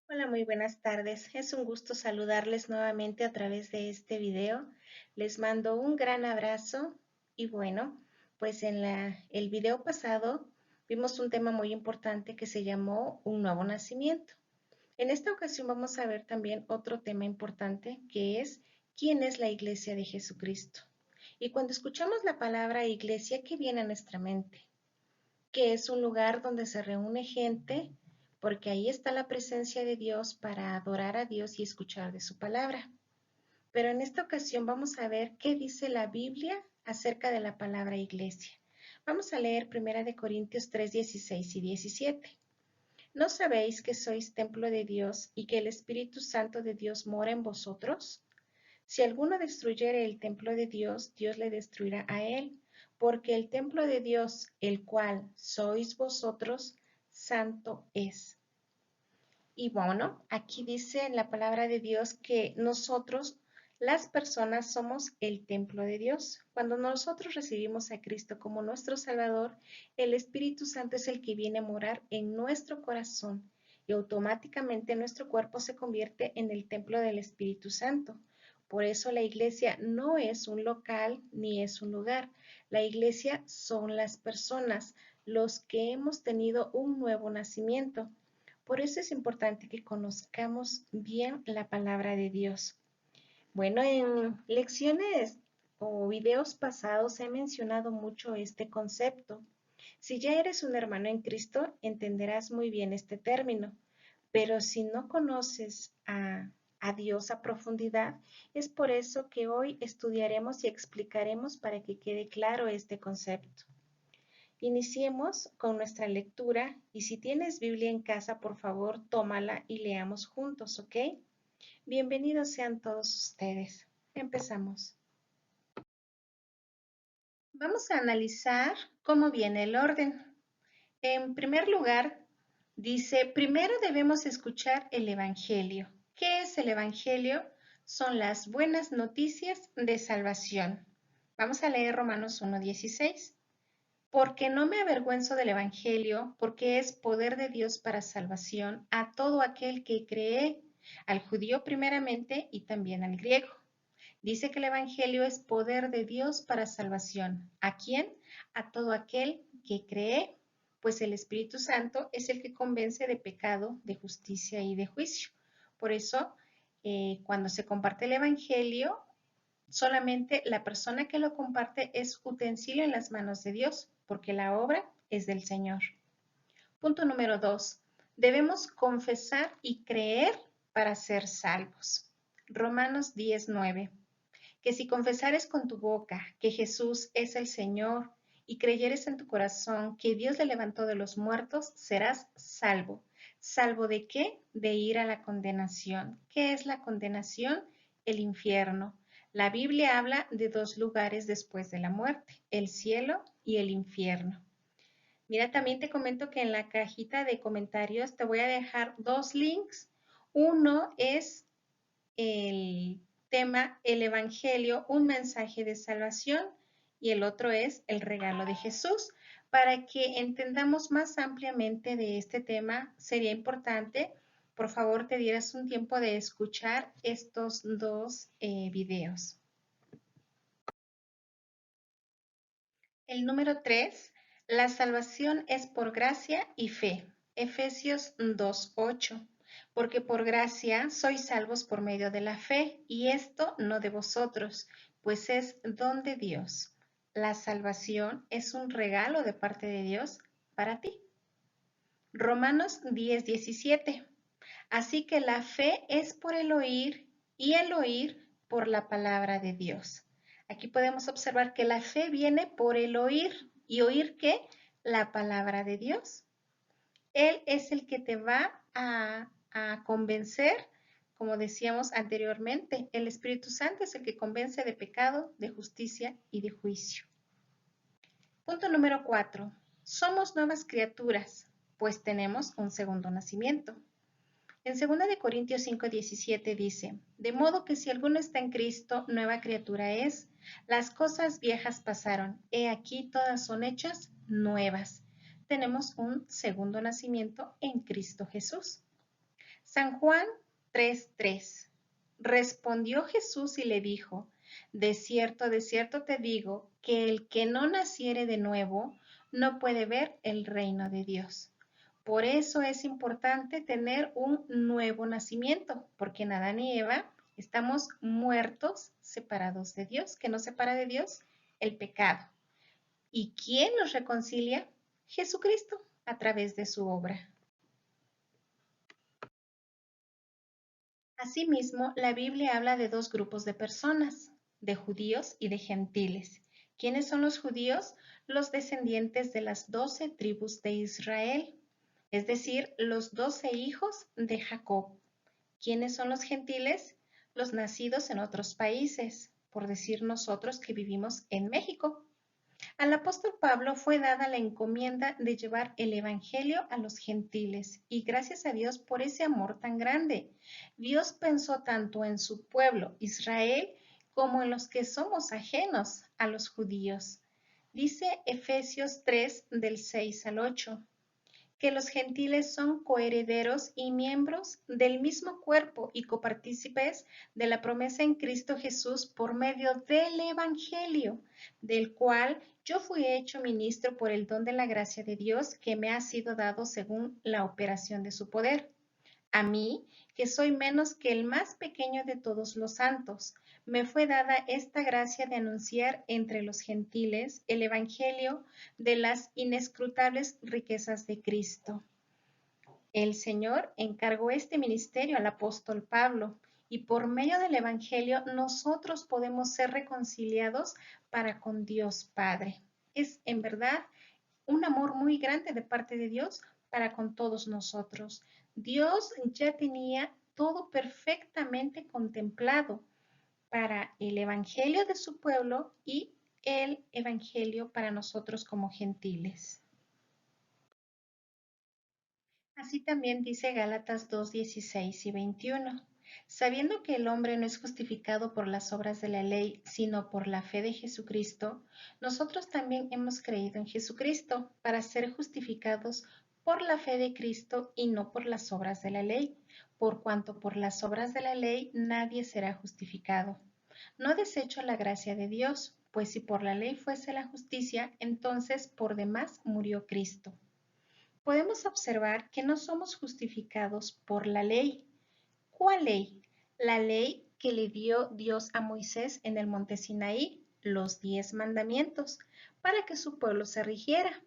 Hola, muy buenas tardes. Es un gusto saludarles nuevamente a través de este video. Les mando un gran abrazo y bueno, pues en el video pasado vimos un tema muy importante que se llamó un nuevo nacimiento. En esta ocasión vamos a ver también otro tema importante que es ¿quién es la Iglesia de Jesucristo? Y cuando escuchamos la palabra iglesia, ¿qué viene a nuestra mente? Que es un lugar donde se reúne gente, porque ahí está la presencia de Dios para adorar a Dios y escuchar de su palabra. Pero en esta ocasión vamos a ver qué dice la Biblia acerca de la palabra iglesia. Vamos a leer 1 Corintios 3, 16 y 17. ¿No sabéis que sois templo de Dios y que el Espíritu Santo de Dios mora en vosotros? Si alguno destruyere el templo de Dios, Dios le destruirá a él, porque el templo de Dios, el cual sois vosotros, santo es. Y bueno, aquí dice en la palabra de Dios que nosotros, las personas, somos el templo de Dios. Cuando nosotros recibimos a Cristo como nuestro Salvador, el Espíritu Santo es el que viene a morar en nuestro corazón y automáticamente nuestro cuerpo se convierte en el templo del Espíritu Santo. Por eso la iglesia no es un local ni es un lugar. La iglesia son las personas, los que hemos tenido un nuevo nacimiento. Por eso es importante que conozcamos bien la palabra de Dios. Bueno, en lecciones o videos pasados he mencionado mucho este concepto. Si ya eres un hermano en Cristo, entenderás muy bien este término, pero si no conoces a Dios a profundidad, es por eso que hoy estudiaremos y explicaremos para que quede claro este concepto. Iniciemos con nuestra lectura y si tienes Biblia en casa, por favor, tómala y leamos juntos, ¿ok? Bienvenidos sean todos ustedes. Empezamos. Vamos a analizar cómo viene el orden. En primer lugar, dice, primero debemos escuchar el Evangelio. ¿Qué es el Evangelio? Son las buenas noticias de salvación. Vamos a leer Romanos 1:16. Porque no me avergüenzo del Evangelio, porque es poder de Dios para salvación a todo aquel que cree, al judío primeramente y también al griego. Dice que el Evangelio es poder de Dios para salvación. ¿A quién? A todo aquel que cree, pues el Espíritu Santo es el que convence de pecado, de justicia y de juicio. Por eso, cuando se comparte el Evangelio, solamente la persona que lo comparte es utensilio en las manos de Dios, porque la obra es del Señor. Punto número 2. Debemos confesar y creer para ser salvos. Romanos 10:9. Que si confesares con tu boca que Jesús es el Señor y creyeres en tu corazón que Dios le levantó de los muertos, serás salvo. ¿Salvo de qué? De ir a la condenación. ¿Qué es la condenación? El infierno. La Biblia habla de dos lugares después de la muerte, el cielo y el infierno. Mira, también te comento que en la cajita de comentarios te voy a dejar dos links. Uno es el tema El Evangelio, un mensaje de salvación, y el otro es el regalo de Jesús. Para que entendamos más ampliamente de este tema, sería importante, por favor, te dieras un tiempo de escuchar estos dos videos. El número 3, la salvación es por gracia y fe. Efesios 2:8. Porque por gracia sois salvos por medio de la fe, y esto no de vosotros, pues es don de Dios. La salvación es un regalo de parte de Dios para ti. Romanos 10:17. Así que la fe es por el oír y el oír por la palabra de Dios. Aquí podemos observar que la fe viene por el oír. ¿Y oír qué? La palabra de Dios. Él es el que te va a convencer, como decíamos anteriormente. El Espíritu Santo es el que convence de pecado, de justicia y de juicio. Punto número 4. Somos nuevas criaturas, pues tenemos un segundo nacimiento. En 2 Corintios 5:17 dice, de modo que si alguno está en Cristo, nueva criatura es, las cosas viejas pasaron, he aquí todas son hechas nuevas. Tenemos un segundo nacimiento en Cristo Jesús. San Juan 3:3. Respondió Jesús y le dijo, de cierto te digo, que el que no naciere de nuevo no puede ver el reino de Dios. Por eso es importante tener un nuevo nacimiento, porque en Adán y Eva estamos muertos, separados de Dios. ¿Qué nos separa de Dios? El pecado. ¿Y quién nos reconcilia? Jesucristo, a través de su obra. Asimismo, la Biblia habla de dos grupos de personas, de judíos y de gentiles. ¿Quiénes son los judíos? Los descendientes de las 12 tribus de Israel, es decir, los 12 hijos de Jacob. ¿Quiénes son los gentiles? Los nacidos en otros países, por decir nosotros que vivimos en México. Al apóstol Pablo fue dada la encomienda de llevar el evangelio a los gentiles y gracias a Dios por ese amor tan grande. Dios pensó tanto en su pueblo Israel como en los que somos ajenos a los judíos. Dice Efesios 3 del 6 al 8 que los gentiles son coherederos y miembros del mismo cuerpo y copartícipes de la promesa en Cristo Jesús por medio del Evangelio, del cual yo fui hecho ministro por el don de la gracia de Dios que me ha sido dado según la operación de su poder. A mí, que soy menos que el más pequeño de todos los santos, me fue dada esta gracia de anunciar entre los gentiles el Evangelio de las inescrutables riquezas de Cristo. El Señor encargó este ministerio al apóstol Pablo y por medio del Evangelio nosotros podemos ser reconciliados para con Dios Padre. Es en verdad un amor muy grande de parte de Dios para con todos nosotros. Dios ya tenía todo perfectamente contemplado para el evangelio de su pueblo y el evangelio para nosotros como gentiles. Así también dice Gálatas 2:16 y 21. Sabiendo que el hombre no es justificado por las obras de la ley, sino por la fe de Jesucristo, nosotros también hemos creído en Jesucristo para ser justificados por la fe de Cristo y no por las obras de la ley, por cuanto por las obras de la ley nadie será justificado. No desecho la gracia de Dios, pues si por la ley fuese la justicia, entonces por demás murió Cristo. Podemos observar que no somos justificados por la ley. ¿Cuál ley? La ley que le dio Dios a Moisés en el monte Sinaí, los 10 mandamientos, para que su pueblo se rigiera,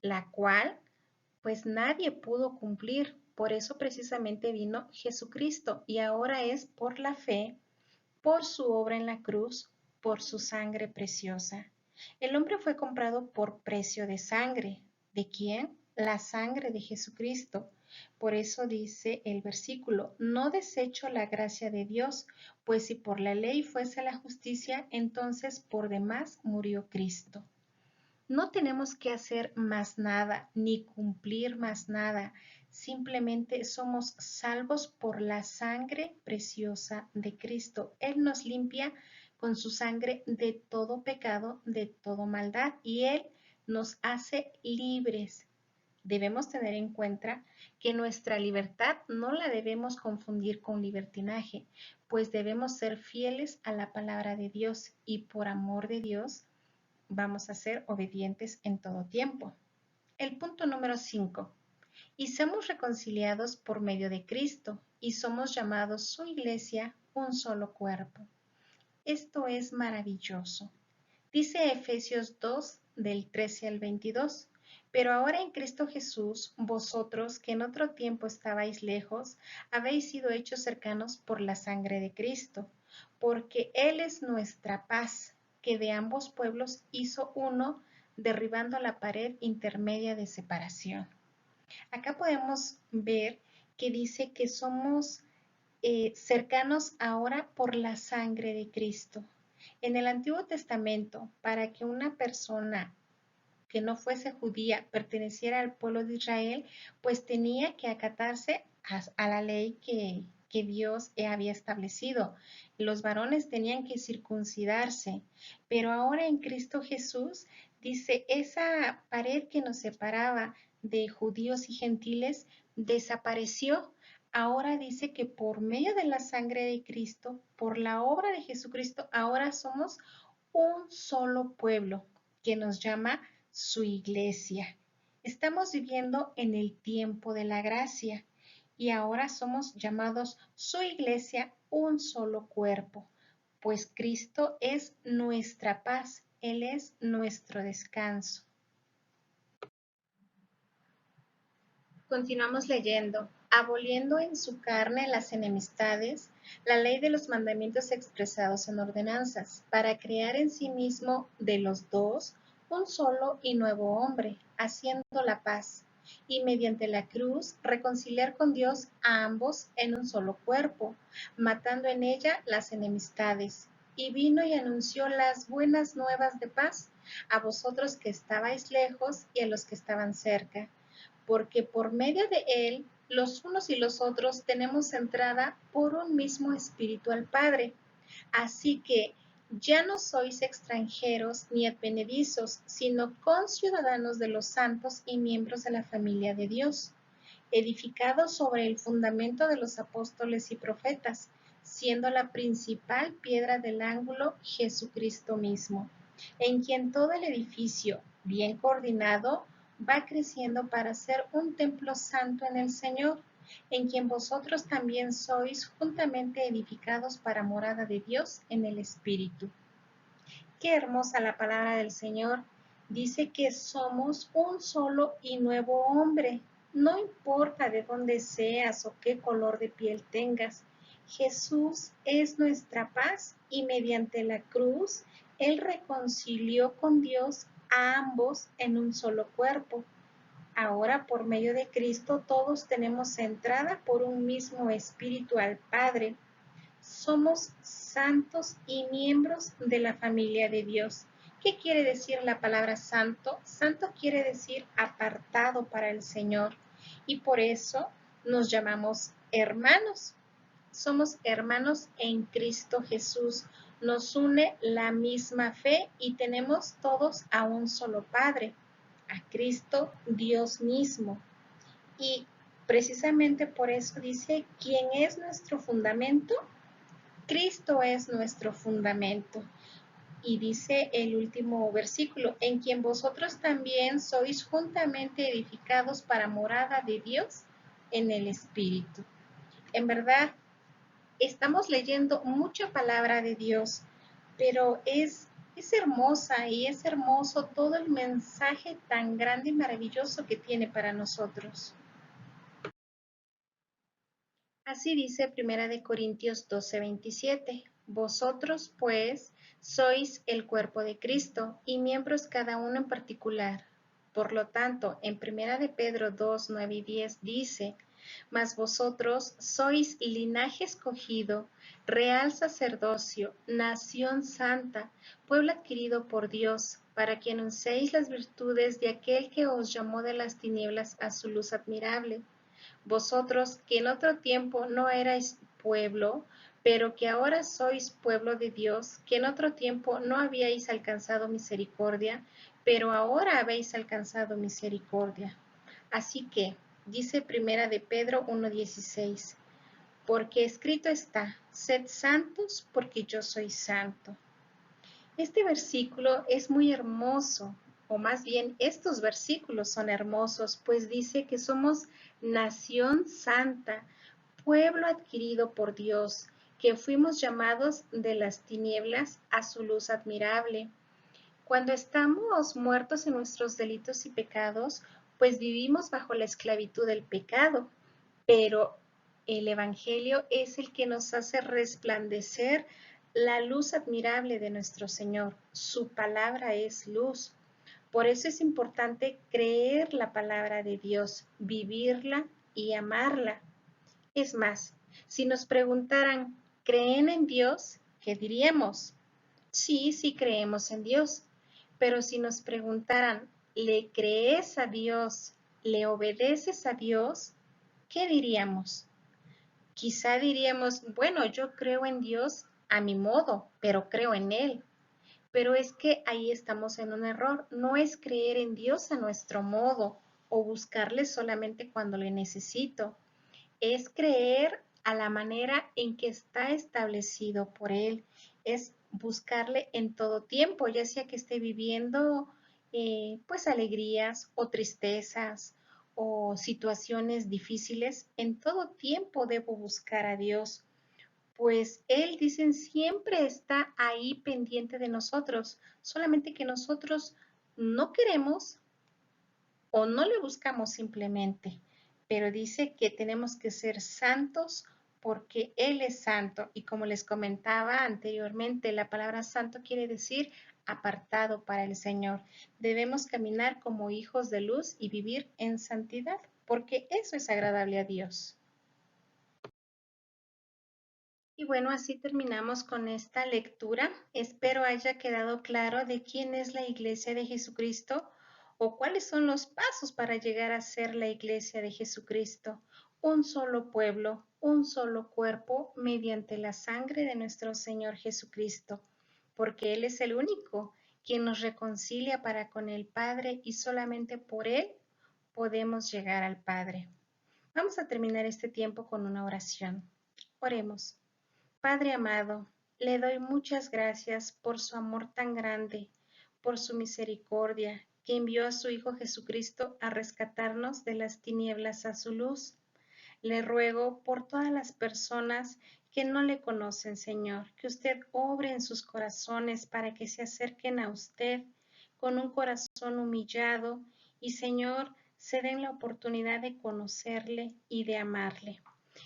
la cual pues nadie pudo cumplir. Por eso precisamente vino Jesucristo y ahora es por la fe, por su obra en la cruz, por su sangre preciosa. El hombre fue comprado por precio de sangre. ¿De quién? La sangre de Jesucristo. Por eso dice el versículo, no desecho la gracia de Dios, pues si por la ley fuese la justicia, entonces por demás murió Cristo. No tenemos que hacer más nada, ni cumplir más nada. Simplemente somos salvos por la sangre preciosa de Cristo. Él nos limpia con su sangre de todo pecado, de toda maldad, y Él nos hace libres. Debemos tener en cuenta que nuestra libertad no la debemos confundir con libertinaje, pues debemos ser fieles a la palabra de Dios y por amor de Dios vamos a ser obedientes en todo tiempo. El punto número 5. Y somos reconciliados por medio de Cristo y somos llamados su iglesia un solo cuerpo. Esto es maravilloso. Dice Efesios 2 del 13 al 22. Pero ahora en Cristo Jesús, vosotros que en otro tiempo estabais lejos, habéis sido hechos cercanos por la sangre de Cristo, porque Él es nuestra paz, que de ambos pueblos hizo uno, derribando la pared intermedia de separación. Acá podemos ver que dice que somos cercanos ahora por la sangre de Cristo. En el Antiguo Testamento, para que una persona que no fuese judía perteneciera al pueblo de Israel, pues tenía que acatarse a la ley que Dios había establecido. Los varones tenían que circuncidarse, pero ahora en Cristo Jesús dice, esa pared que nos separaba de judíos y gentiles desapareció. ahora dice que por medio de la sangre de Cristo, por la obra de Jesucristo, ahora somos un solo pueblo que nos llama su iglesia. Estamos viviendo en el tiempo de la gracia y ahora somos llamados su iglesia, un solo cuerpo, pues Cristo es nuestra paz, Él es nuestro descanso. Continuamos leyendo. Aboliendo en su carne las enemistades, la ley de los mandamientos expresados en ordenanzas, para crear en sí mismo de los dos un solo y nuevo hombre, haciendo la paz, y mediante la cruz reconciliar con Dios a ambos en un solo cuerpo, matando en ella las enemistades. Y vino y anunció las buenas nuevas de paz a vosotros que estabais lejos y a los que estaban cerca, porque por medio de él los unos y los otros tenemos entrada por un mismo espíritu al Padre. Así que ya no sois extranjeros ni advenedizos, sino conciudadanos de los santos y miembros de la familia de Dios, edificados sobre el fundamento de los apóstoles y profetas, siendo la principal piedra del ángulo Jesucristo mismo, en quien todo el edificio, bien coordinado, va creciendo para ser un templo santo en el Señor, en quien vosotros también sois juntamente edificados para morada de Dios en el Espíritu. Qué hermosa la palabra del Señor. Dice que somos un solo y nuevo hombre. No importa de dónde seas o qué color de piel tengas. Jesús es nuestra paz y mediante la cruz Él reconcilió con Dios a ambos en un solo cuerpo. Ahora por medio de Cristo todos tenemos entrada por un mismo espíritu al Padre. Somos santos y miembros de la familia de Dios. ¿Qué quiere decir la palabra santo? Santo quiere decir apartado para el Señor y por eso nos llamamos hermanos. Somos hermanos en Cristo Jesús. Nos une la misma fe y tenemos todos a un solo Padre, a Cristo Dios mismo. Y precisamente por eso dice, ¿quién es nuestro fundamento? Cristo es nuestro fundamento. Y dice el último versículo, en quien vosotros también sois juntamente edificados para morada de Dios en el Espíritu. En verdad, estamos leyendo mucha palabra de Dios, pero es hermosa y es hermoso todo el mensaje tan grande y maravilloso que tiene para nosotros. Así dice Primera de Corintios 12:27. Vosotros, pues, sois el cuerpo de Cristo y miembros cada uno en particular. Por lo tanto, en Primera de Pedro 2:9 y 10 dice, mas vosotros sois linaje escogido, real sacerdocio, nación santa, pueblo adquirido por Dios, para que anunciéis las virtudes de aquel que os llamó de las tinieblas a su luz admirable. Vosotros que en otro tiempo no erais pueblo, pero que ahora sois pueblo de Dios, que en otro tiempo no habíais alcanzado misericordia, pero ahora habéis alcanzado misericordia. Así que, dice Primera de Pedro 1:16, porque escrito está, sed santos porque yo soy santo. Este versículo es muy hermoso, o más bien estos versículos son hermosos, pues dice que somos nación santa, pueblo adquirido por Dios, que fuimos llamados de las tinieblas a su luz admirable. Cuando estamos muertos en nuestros delitos y pecados, pues vivimos bajo la esclavitud del pecado, pero el Evangelio es el que nos hace resplandecer la luz admirable de nuestro Señor. Su palabra es luz. Por eso es importante creer la palabra de Dios, vivirla y amarla. Es más, si nos preguntaran, ¿creen en Dios? ¿Qué diríamos? Sí, sí creemos en Dios. Pero si nos preguntaran, ¿le crees a Dios? ¿Le obedeces a Dios? ¿Qué diríamos? Quizá diríamos, bueno, yo creo en Dios a mi modo, pero creo en Él. Pero es que ahí estamos en un error. No es creer en Dios a nuestro modo o buscarle solamente cuando le necesito. es creer a la manera en que está establecido por Él, es buscarle en todo tiempo, ya sea que esté viviendo pues alegrías o tristezas o situaciones difíciles, en todo tiempo debo buscar a Dios, pues Él, dicen, siempre está ahí pendiente de nosotros, solamente que nosotros no queremos o no le buscamos simplemente, pero dice que tenemos que ser santos porque Él es santo. Y como les comentaba anteriormente, la palabra santo quiere decir apartado para el Señor. Debemos caminar como hijos de luz y vivir en santidad, porque eso es agradable a Dios. Y bueno, así terminamos con esta lectura. Espero haya quedado claro de quién es la Iglesia de Jesucristo o cuáles son los pasos para llegar a ser la Iglesia de Jesucristo. Un solo pueblo, un solo cuerpo mediante la sangre de nuestro Señor Jesucristo, porque Él es el único quien nos reconcilia para con el Padre y solamente por Él podemos llegar al Padre. Vamos a terminar este tiempo con una oración. Oremos. Padre amado, le doy muchas gracias por su amor tan grande, por su misericordia, que envió a su Hijo Jesucristo a rescatarnos de las tinieblas a su luz. Le ruego por todas las personas que no le conocen, Señor, que usted obre en sus corazones para que se acerquen a usted con un corazón humillado y, Señor, se den la oportunidad de conocerle y de amarle.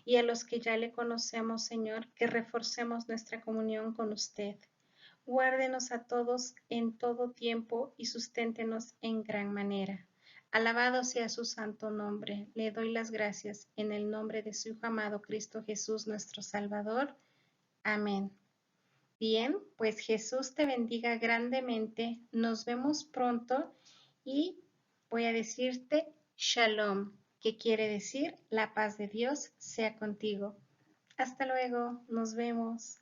Y a los que ya le conocemos, Señor, que reforcemos nuestra comunión con usted. Guárdenos a todos en todo tiempo y susténtenos en gran manera. Alabado sea su santo nombre. Le doy las gracias en el nombre de su Hijo amado Cristo Jesús, nuestro Salvador. Amén. Bien, pues Jesús te bendiga grandemente. Nos vemos pronto y voy a decirte Shalom, que quiere decir la paz de Dios sea contigo. Hasta luego, nos vemos.